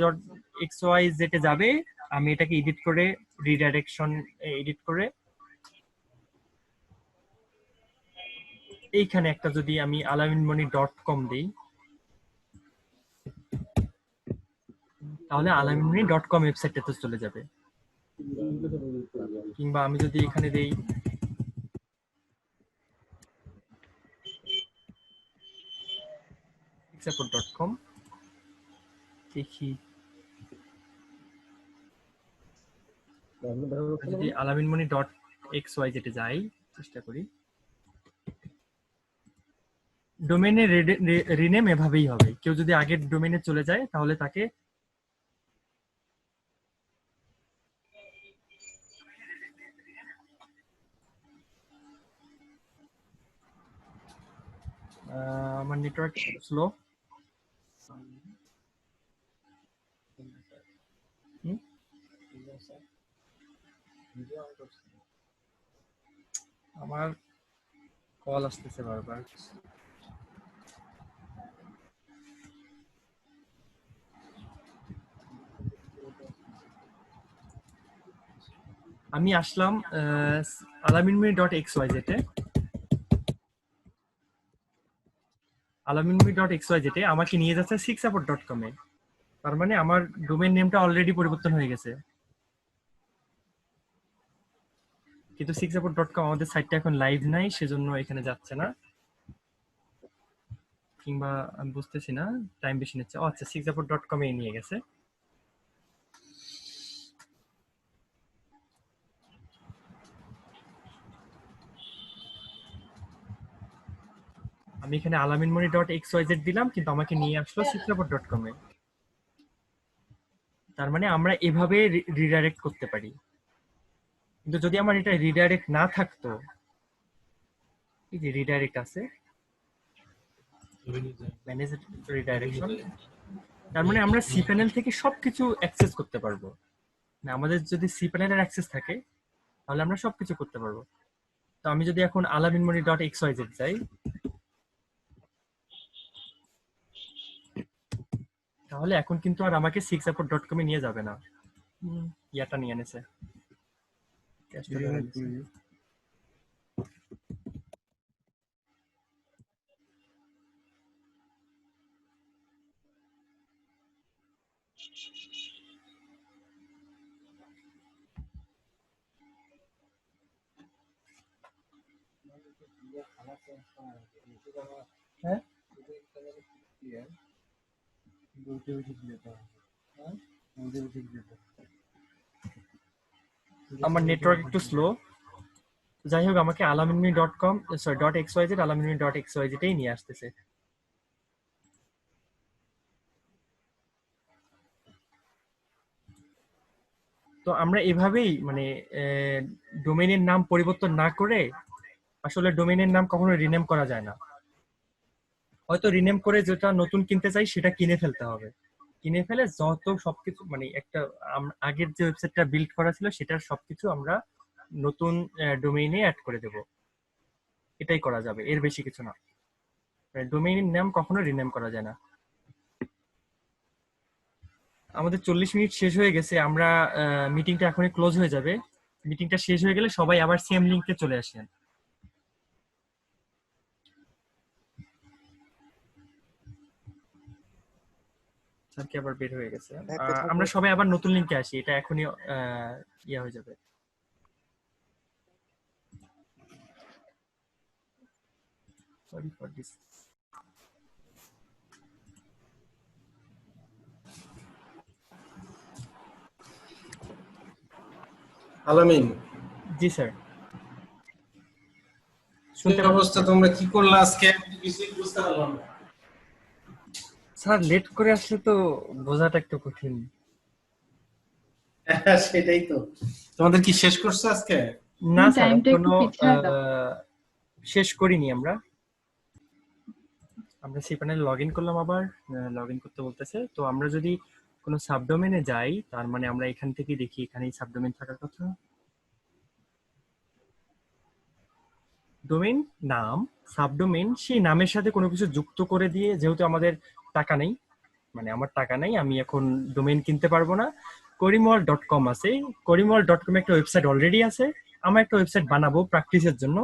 এ যাবে, আমি এটাকে এডিট করে, রিডাইরেকশন এডিট করে এইখানে একটা যদি আমি alaminmoni.com দিই, তাহলে alaminmoni.com ওয়েবসাইটটাতে চলে যাবে। কিংবা আমি যদি এখানে দেই support.com, দেখি যদি alaminmoni.xyz এ যাই, চেষ্টা করি। ডোমেইনের রিনেম এভাবেই হবে। কেউ যদি আগের ডোমেইনে চলে যায় তাহলে তাকে আমার নেটওয়ার্ক স্লো। আমার কল আসতেছে বারবার। আমি আসলাম alaminmoni.xyz এ। alaminmoni.xyz এ আমাকে নিয়ে যাচ্ছে 6support.com এ। তার মানে আমার ডোমেইন নেমটা অলরেডি পরিবর্তন হয়ে গেছে, কিন্তু 6support.com আমাদের সাইটটা এখন লাইভ নাই, সেজন্য এখানে যাচ্ছে না। কিংবা আমি বুঝতেছি না, টাইম বেশি নিচ্ছে। ও আচ্ছা, 6support.com এ নিয়ে গেছে। আমি এখানে alaminmoni.xyz দিলাম, কিন্তু আমাকে নিয়ে আসলো 6support.com এ। তার মানে আমরা এভাবে রিডাইরেক্ট করতে পারি। কিন্তু যদি আমার এটা রিডাইরেক্ট না থাকতো, এই যে রিডাইরেক্ট আছে, ম্যানেজ রিডাইরেকশন, তার মানে আমরা সি প্যানেল থেকে সবকিছু অ্যাক্সেস করতে পারবো। না, আমাদের যদি সি প্যানেলের অ্যাক্সেস থাকে তাহলে আমরা সবকিছু করতে পারবো। তো আমি যদি এখন alaminmoni.xyz যাই, তাহলে এখন কিন্তু আর আমাকে 6support.com এ নিয়ে যাবে না। ইয়াটা নিয়ে এনেছে, ক্যাশটা ধরে নিয়েছে। হ্যাঁ, আমার নেটওয়ার্ক একটু স্লো। যাই হোক, আমাকে alaminmoni.com .xyz alaminmoni.xyz টাই নিয়ে আসতেছে। তো আমরা এভাবেই মানে ডোমেইনের নাম পরিবর্তন না করে, আসলে ডোমেইনের নাম কখনো রিনেম করা যায় না। হয়তো রিনেম করে যেটা নতুন কিনতে চাই সেটা কিনে ফেলতে হবে। কিনে ফেলে যত সবকিছু মানে একটা আগের যে ওয়েবসাইটটা বিল্ড করা ছিল সেটার সবকিছু আমরা নতুন ডোমেইনে অ্যাড করে দেব। এটাই করা যাবে, এর বেশি কিছু না। ডোমেইনের নাম কখনো রিনেম করা যায় না। আমাদের 40 মিনিট শেষ হয়ে গেছে, আমরা মিটিংটা এখনই ক্লোজ হয়ে যাবে। মিটিংটা শেষ হয়ে গেলে সবাই আবার সেম লিংকে চলে আসেন। স্যার কি আবার বের হয়ে গেছে? আমরা সবাই আবার নতুন লিংকে আসি, এটা এখনই ইয়া হয়ে যাবে। Sorry for this. আলামিন, জি স্যার, কি শুনতে অবস্থা? পাচ্ছেন? তোমরা কি করলা আজকে? আমি তো কিছুই বুঝতে পারলাম না। স্যার লেট করে আসলে তো বোঝাটা একটু কঠিন। সেটাই তো। তোমাদের কি শেষ করছো আজকে? না স্যার, টাইমটা একটু এখনো পিছায় দাও। শেষ করিনি আমরা। আমরা সেই প্যানেলে লগ ইন করলাম, আবার লগ ইন করতে বলতেছে। তো আমরা যদি কোনো সাবডোমেনে যাই, তার মানে আমরা এখান থেকে দেখি এখানেই সাবডোমেন থাকার কথা। ডোমেইন নাম, সাবডোমেইন, সেই নামের সাথে কোনো কিছু যুক্ত করে দিয়ে, যেহেতু আমাদের টাকা নেই, মানে আমার টাকা নেই, আমি এখন ডোমেইন কিনতে পারবো না। করিমওয়াল.com আছে, করিমওয়াল.com একটা ওয়েবসাইট অলরেডি আছে। আমার একটা ওয়েবসাইট বানাবো প্র্যাকটিসের জন্য,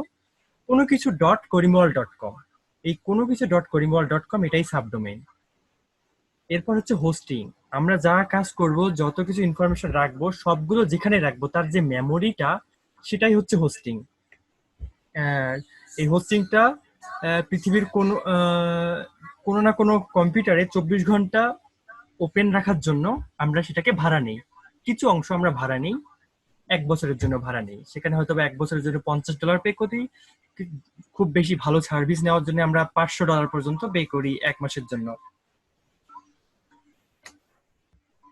কোনো কিছু .করিমওয়াল.com। এই কোনো কিছু .করিমওয়াল.com এটাই সাবডোমেইন। এরপর হচ্ছে হোস্টিং। আমরা যা কাজ করব, যত কিছু ইনফরমেশন রাখবো, সবগুলো যেখানে রাখবো তার যে মেমোরিটা, সেটাই হচ্ছে হোস্টিং। এই হোস্টিংটা পৃথিবীর কোনো না কোনো কম্পিউটারে 24 ঘন্টা ওপেন রাখার জন্য আমরা সেটাকে ভাড়া নেই। কিছু অংশ আমরা ভাড়া নেই, 1 বছরের জন্য ভাড়া নেই। সেখানে হয়তো বা 1 বছরের জন্য $50 পে করি। খুব বেশি ভালো সার্ভিস নেওয়ার জন্য আমরা $500 পর্যন্ত পে করি 1 মাসের জন্য।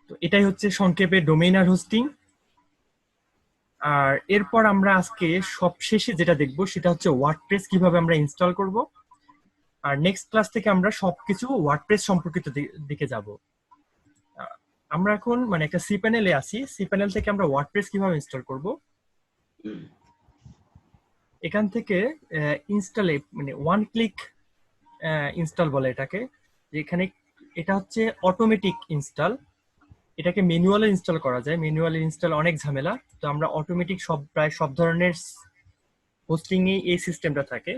তো এটাই হচ্ছে সংক্ষেপে ডোমেইন আর হোস্টিং। আর এরপর আমরা আজকে সবশেষে যেটা দেখবো সেটা হচ্ছে ওয়ার্ডপ্রেস কিভাবে আমরা ইনস্টল করব। আর নেক্সট ক্লাস থেকে আমরা সবকিছু ওয়ার্ডপ্রেস সম্পর্কিত দিকে যাব। আমরা এখন মানে একটা সি প্যানেলে আছি, সি প্যানেল থেকে আমরা ওয়ার্ডপ্রেস কিভাবে ইনস্টল করব। এখান থেকে ইনস্টলে মানে ওয়ান ক্লিক ইনস্টল বলে এটাকে। এখানে এটা হচ্ছে অটোমেটিক ইনস্টল। এটাকে ম্যানুয়ালি ইনস্টল করা যায়, ম্যানুয়ালি ইনস্টল অনেক ঝামেলা। তো আমরা অটোমেটিক প্রায় সব ধরনের হোস্টিং এ এই সিস্টেমটা থাকে।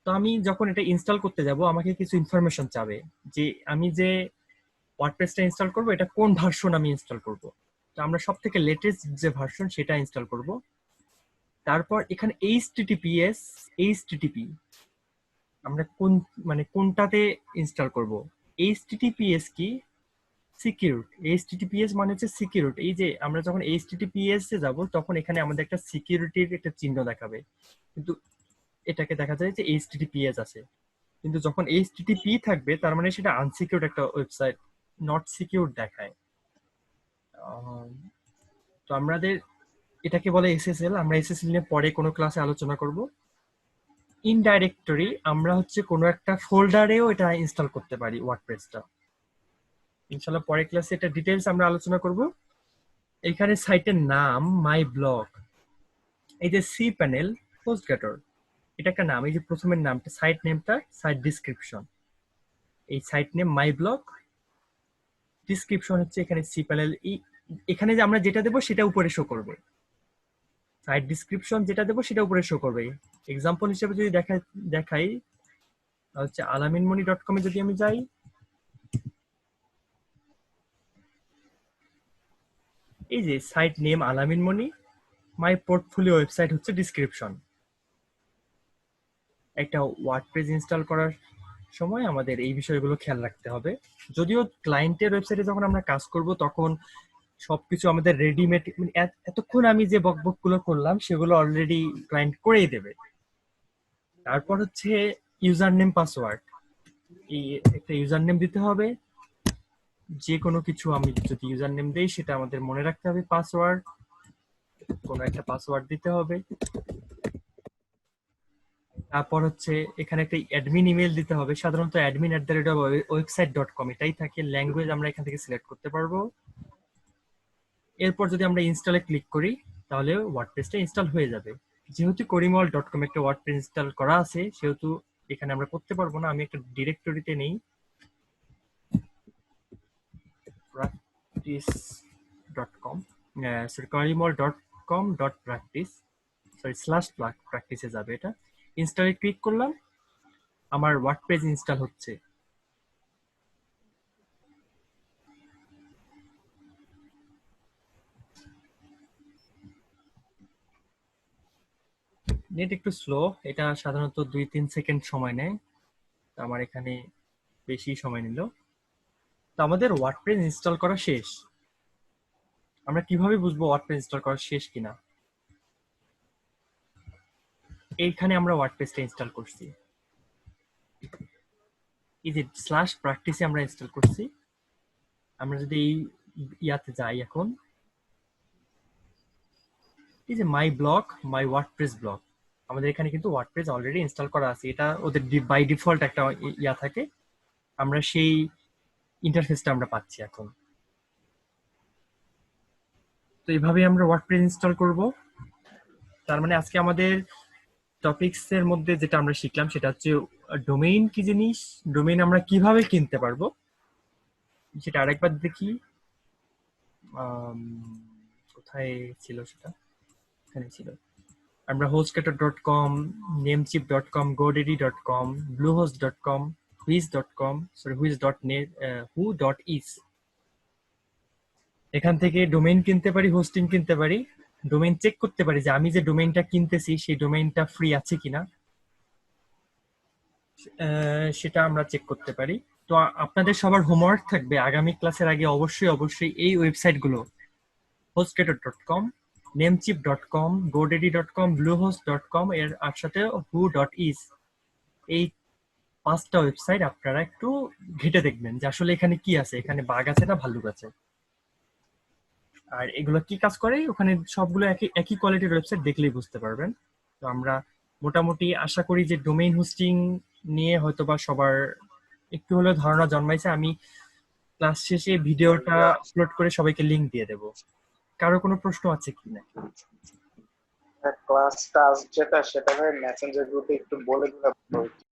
তো আমি যখন এটা ইনস্টল করতে যাব, আমাকে কিছু ইনফরমেশন চাবে যে আমি যে ওয়ার্ডপ্রেসটা ইনস্টল করব এটা কোন ভার্সন আমি ইনস্টল করব। তো আমরা সব থেকে লেটেস্ট যে ভার্সন সেটা ইনস্টল করব। তারপর এখানে এইচটিটিপি আমরা কোনটাতে ইনস্টল করব। এইচটিটিপিএস কি? সিকিউর। এইচটিটিপিএস মানে হচ্ছে সিকিউর। এই যে আমরা যখন এইচটিটিপিএস এ যাব, তখন এখানে আমাদের একটা সিকিউরিটির একটা চিহ্ন দেখাবে, কিন্তু এটাকে দেখা যায় যে এইচটিটিপিএস আছে। কিন্তু যখন এইচটিটিপি থাকবে, তার মানে সেটা আনসিকিউরড একটা ওয়েবসাইট, নট সিকিউর দেখায়। তো আমাদের এটাকে বলে এসএসএল। আমরা এসএসএল নিয়ে পরে কোনো ক্লাসে আলোচনা করব। ইনডাইরেক্টরি আমরা হচ্ছে কোনো একটা ফোল্ডারেও এটা ইনস্টল করতে পারি ওয়ার্ডপ্রেসটা। ইনশাআল্লাহ পরের ক্লাসে এটা ডিটেইলস আমরা আলোচনা করব। এখানে সাইটের নাম মাই ব্লগ, এই যে সি প্যানেল হোস্টগেটর, এটা একটা নাম। এই যে প্রথমের নামটা, সাইট নেমটা, সাইট ডিসক্রিপশন, এই site name my blog, description হচ্ছে এখানে সি প্যানেল। এখানে যে আমরা যেটা দেবো সেটা উপরে শো করবে, সাইট ডিসক্রিপশন যেটা দেবো সেটা উপরে শো করবে। এক্সাম্পল হিসেবে যদি দেখাই হচ্ছে alaminmoney.com এ যদি আমি যাই, এই যে সাইট নেম আলামিন মনি, মাই পোর্টফোলিও ওয়েবসাইট হচ্ছে ডিসক্রিপশন। একটা ওয়ার্ডপ্রেস ইনস্টল করার সময় আমাদের এই বিষয়গুলো খেয়াল রাখতে হবে। যদিও ক্লায়েন্টের ওয়েবসাইটে যখন আমরা কাজ করব, তখন সবকিছু আমাদের রেডিমেড, এতক্ষণ আমি যে বকবক গুলো করলাম সেগুলো অলরেডি ক্লায়েন্ট করেই দেবে। তারপর হচ্ছে ইউজার নেম পাসওয়ার্ড, এই একটা ইউজার নেম দিতে হবে। যে কোনো কিছু আমি যদি ইউজার নেম দেই, সেটা আমাদের মনে রাখতে হবে। পাসওয়ার্ড, কোনো একটা পাসওয়ার্ড দিতে হবে। তারপর হচ্ছে এখানে একটা অ্যাডমিন ইমেল দিতে হবে, সাধারণত admin@website.com এটাই থাকে। ল্যাঙ্গুয়েজ আমরা এখান থেকে সিলেক্ট করতে পারবো। এরপর যদি আমরা ইনস্টলে ক্লিক করি, তাহলে ওয়ার্ডপ্রেসটা ইনস্টল হয়ে যাবে। যেহেতু করিমওয়াল.com একটা ওয়ার্ডপ্রেস ইনস্টল করা আছে, সেহেতু এখানে আমরা করতে পারবো না। আমি একটা ডিরেক্টরিতে নেই, practice.com, সরি করিমওয়াল.com.practice, সরি /practice এ যাবে। এটা ইনস্টলে ক্লিক করলাম, আমার ওয়ার্ডপ্রেস ইনস্টল হচ্ছে। নেট একটু স্লো, এটা সাধারণত 2-3 সেকেন্ড সময় নেয়, তো আমার এখানে বেশি সময় নিল। তো আমাদের ওয়ার্ডপ্রেস ইনস্টল করা শেষ। আমরা কিভাবে বুঝবো ওয়ার্ডপ্রেস ইনস্টল করা শেষ কিনা? এইখানে আমরা ওয়ার্ডপ্রেসটা ইনস্টল করছি, এই যে /practice আমরা ইনস্টল করছি। আমরা যদি এই ইয়াতে যাই এখন, এই যে my blog, my WordPress blog, আমাদের এখানে কিন্তু ওয়ার্ডপ্রেস অলরেডি ইনস্টল করা আছে। এটা ওদের বাই ডিফল্ট একটা ইয়া থাকে, আমরা সেই ইন্টারফেসটা আমরা পাচ্ছি এখন। তো এইভাবে আমরা ওয়ার্ডপ্রেস ইনস্টল করব। তার মানে আজকে আমাদের টপিকস এর মধ্যে যেটা আমরা শিখলাম সেটা হচ্ছে ডোমেইন কি জিনিস, ডোমেইন আমরা কিভাবে কিনতে পারবো সেটা আরেকবার দেখি। কোথায় ছিল সেটা? এখানে ছিল। আমরা hostgator.com, namecheap.com, godaddy.com, bluehost.com, whiz.com, sorry whiz.net, who.is, এখান থেকে ডোমেইন কিনতে পারি, হোস্টিং কিনতে পারি, ডোমেইন চেক করতে পারি যে আমি যে ডোমেইনটা কিনতেছি সেই ডোমেইনটা ফ্রি আছে কিনা, সেটা আমরা চেক করতে পারি। তো আপনাদের সবার হোমওয়ার্ক থাকবে আগামী ক্লাসের আগে অবশ্যই এই ওয়েবসাইটগুলো hostgator.com, namecheap.com, godaddy.com, bluehost.com এর সাথে who.is, এই 5টা ওয়েবসাইট আপনারা একটু ঘেটে দেখবেন যে আসলে এখানে কি আছে, এখানে বাগ আছে না ভাল্লুক আছে, আর এগুলো কি কাজ করে। ওখানে সবগুলো একই কোয়ালিটির ওয়েবসাইট দেখলেই বুঝতে পারবেন। তো আমরা মোটামুটি আশা করি যে ডোমেইন হোস্টিং নিয়ে হয়তোবা সবার একটু হলেও ধারণা জন্মাইছে। আমি ক্লাস শেষে ভিডিওটা আপলোড করে সবাইকে লিংক দিয়ে দেব। কারো কোনো প্রশ্ন আছে কি না? ক্লাসটা যেটা সেটা মেসেঞ্জার গ্রুপে একটু বলে দিলে ভালো হতো।